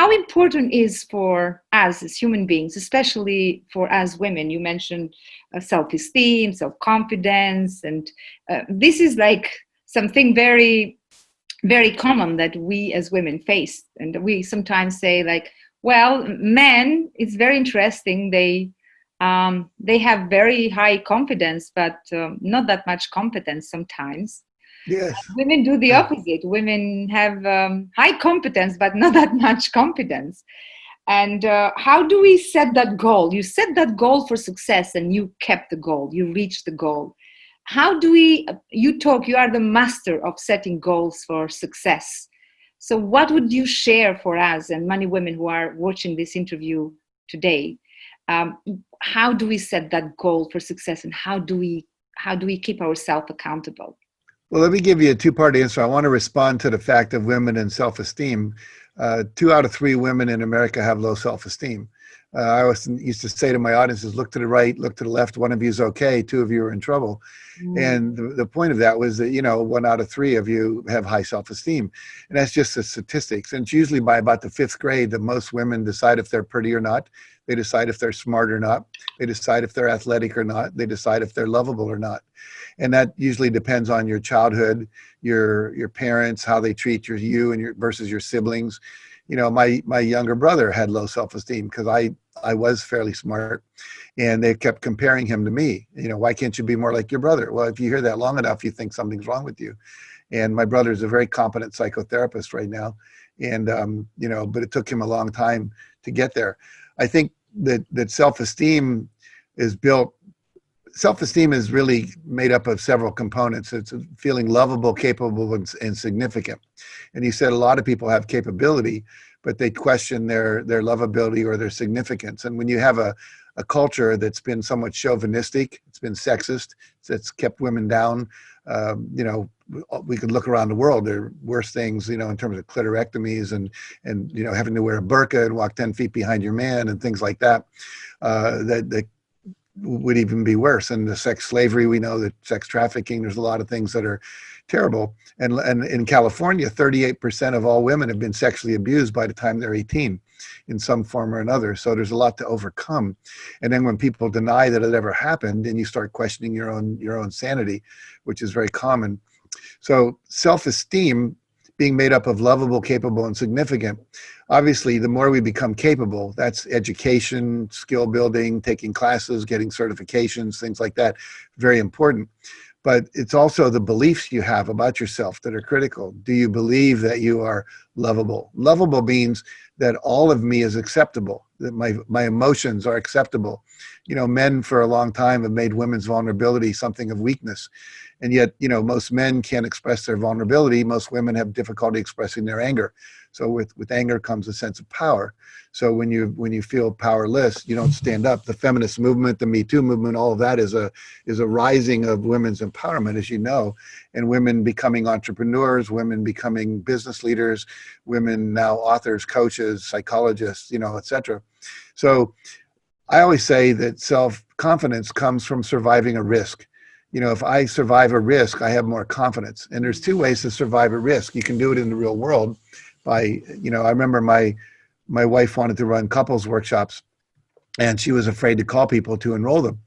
how important is for us as human beings, especially for us women? You mentioned self-esteem, self-confidence, and this is like something very, very common that we as women face. And we sometimes say like, well, men, it's very interesting. They have very high confidence, but not that much competence sometimes. Yes. Women do the opposite. Women have high competence, but not that much confidence. And how do we set that goal? You set that goal for success and you kept the goal, you reached the goal. How do we, you are the master of setting goals for success. So what would you share for us and many women who are watching this interview today? How do we set that goal for success, and how do we keep ourselves accountable? Well, let me give you a two-part answer. I want to respond to the fact of women and self-esteem. 2 out of 3 women in America have low self-esteem. I always used to say to my audiences, look to the right, look to the left. One of you is okay. 2 of you are in trouble. And the point of that was that, 1 out of 3 of you have high self-esteem. And that's just the statistics. And it's usually by about the 5th grade that most women decide if they're pretty or not. They decide if they're smart or not. They decide if they're athletic or not. They decide if they're lovable or not. And that usually depends on your childhood, your parents, how they treat you and versus your siblings. My younger brother had low self-esteem because I was fairly smart, and they kept comparing him to me. Why can't you be more like your brother? Well, if you hear that long enough, you think something's wrong with you. And my brother is a very competent psychotherapist right now. And, but it took him a long time to get there. I think that self-esteem is built. Self-esteem is really made up of several components. It's feeling lovable, capable, and significant. And you said a lot of people have capability, but they question their lovability or their significance. And when you have a culture that's been somewhat chauvinistic, it's been sexist, it's kept women down, we could look around the world. There are worse things, in terms of clitorectomies and having to wear a burqa and walk 10 feet behind your man and things like that, that would even be worse. And the sex slavery, we know that sex trafficking, there's a lot of things that are terrible. And in California, 38% of all women have been sexually abused by the time they're 18 in some form or another. So there's a lot to overcome. And then when people deny that it ever happened, then you start questioning your own sanity, which is very common. So self-esteem being made up of lovable, capable, and significant. Obviously, the more we become capable, that's education, skill building, taking classes, getting certifications, things like that, very important. But it's also the beliefs you have about yourself that are critical. Do you believe that you are lovable? Lovable means that all of me is acceptable, that my emotions are acceptable. Men for a long time have made women's vulnerability something of weakness. And yet, most men can't express their vulnerability. Most women have difficulty expressing their anger. So with anger comes a sense of power. So when you feel powerless, you don't stand up. The feminist movement, the Me Too movement, all of that is a rising of women's empowerment, as you know, and women becoming entrepreneurs, women becoming business leaders, women now authors, coaches, psychologists, et cetera. So I always say that self-confidence comes from surviving a risk. If I survive a risk, I have more confidence. And there's 2 ways to survive a risk. You can do it in the real world by, I remember my wife wanted to run couples workshops, and she was afraid to call people to enroll them.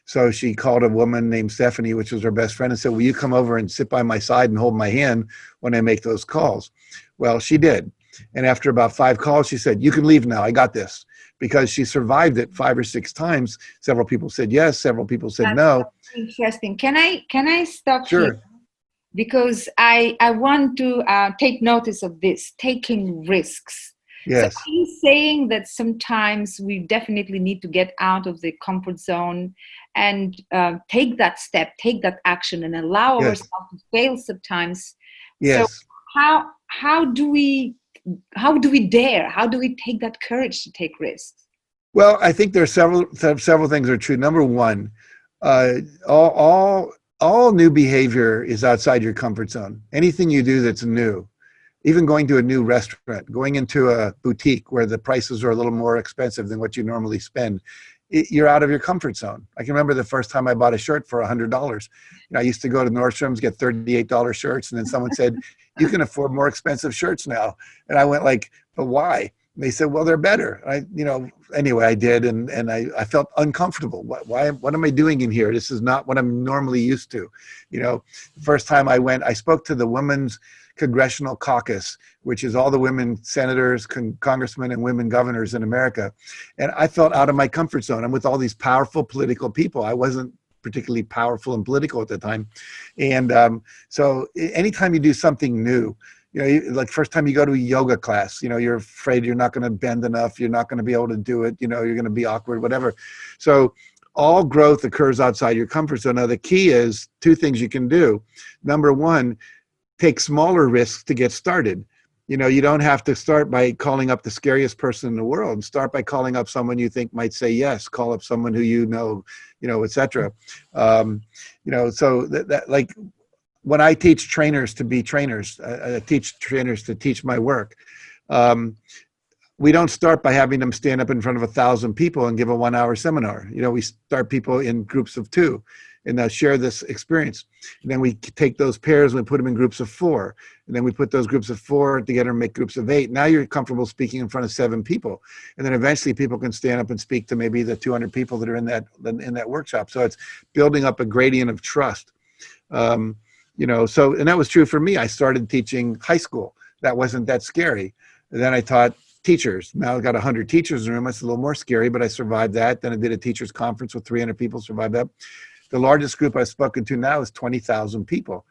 So she called a woman named Stephanie, which was her best friend, and said, will you come over and sit by my side and hold my hand when I make those calls? Well, she did. And after about 5 calls, she said, you can leave now. I got this. Because she survived it 5 or 6 times. Several people said yes. Several people said no. Interesting. Can I stop Sure. here? Because I want to take notice of this, taking risks. Yes. So are you saying that sometimes we definitely need to get out of the comfort zone and take that step, take that action, and allow Yes. ourselves to fail sometimes? Yes. So how do we dare? How do we take that courage to take risks? Well, I think there are several things that are true. Number one, all new behavior is outside your comfort zone. Anything you do that's new, even going to a new restaurant, going into a boutique where the prices are a little more expensive than what you normally spend, you're out of your comfort zone. I can remember the first time I bought a shirt for $100. I used to go to Nordstrom's, get $38 shirts, and then someone said, you can afford more expensive shirts now. And I went like, but why? They said, well, they're better. Anyway, I did. And I felt uncomfortable. What am I doing in here? This is not what I'm normally used to. The first time I went, I spoke to the Women's Congressional Caucus, which is all the women senators, congressmen, and women governors in America. And I felt out of my comfort zone. I'm with all these powerful political people. I wasn't particularly powerful and political at the time. And so anytime you do something new, like first time you go to a yoga class, you're afraid you're not going to bend enough. You're not going to be able to do it. You're going to be awkward, whatever. So all growth occurs outside your comfort zone. Now, the key is two things you can do. Number one, take smaller risks to get started. You don't have to start by calling up the scariest person in the world. Start by calling up someone you think might say yes. Call up someone who et cetera. So that like, when I teach trainers to be trainers, I teach trainers to teach my work. We don't start by having them stand up in front of 1,000 people and give a 1-hour seminar. We start people in groups of 2 and they'll share this experience. And then we take those pairs and we put them in groups of 4. And then we put those groups of 4 together and make groups of 8. Now you're comfortable speaking in front of 7 people. And then eventually people can stand up and speak to maybe the 200 people that are in that workshop. So it's building up a gradient of trust. And that was true for me. I started teaching high school. That wasn't that scary. And then I taught teachers. Now I've got 100 teachers in the room. It's a little more scary, but I survived that. Then I did a teachers conference with 300 people, survived that. The largest group I've spoken to now is 20,000 people.